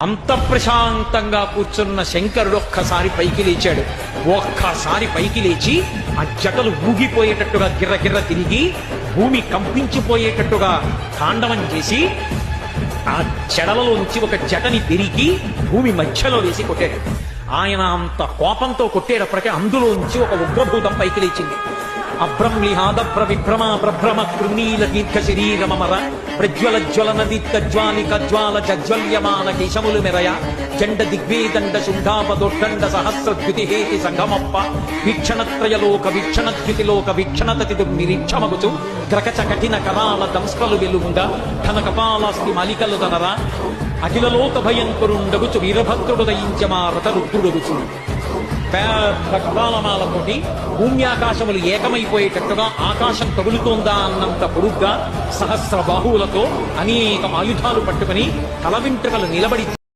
అంత ప్రశాంతంగా కూర్చున్న శంకరుడు ఒక్కసారి పైకి లేచాడు. ఒక్కసారి పైకి లేచి ఆ జటలు ఊగిపోయేటట్టుగా గిర్రగిర్ర తిరిగి భూమి కంపించిపోయేటట్టుగా తాండవం చేసి ఆ చెడలలోంచి ఒక జటని పెరిగి భూమి మధ్యలో వేసి కొట్టాడు. ఆయన అంత కోపంతో కొట్టేటప్పటికే అందులోంచి ఒక ఉగ్రభూతం పైకి లేచింది. అభ్రంలిహాదభ్ర విభ్రమ ప్రభ్రమ కృణీల దీర్ఘ శరీరమర ప్రజ్వల జ్వలన దీప్త జ్వాలిక జ్వాల జజ్వల్యమాన కేశములు మెరయ జండ దిగ్వేదండ శుంఠాపదొడ్డండ సహస్రద్యుతిహేతి సంగమప్ప వీక్షణత్రయలోక వీక్షణద్యుతిలోక వీక్షణతతి దుర్నిరీక్షమగుచు గ్రకచ కఠిన కరాల దంస్కలు వెలుండ ఘన కపాలాస్తి మలికలు తనరా అఖిలలోక భయంకరుండగుచు వీరభద్రుడు దయించమా రథ రుద్రుడగుచు. పెద్ద కపాలమాలతోటి భూమ్యాకాశములు ఏకమైపోయేటట్టుగా ఆకాశం తగులుతోందా అన్నంత పొడుగ్గా సహస్ర బాహువులతో అనేక ఆయుధాలు పట్టుకుని తల వెంట్రుకలు నిలబడి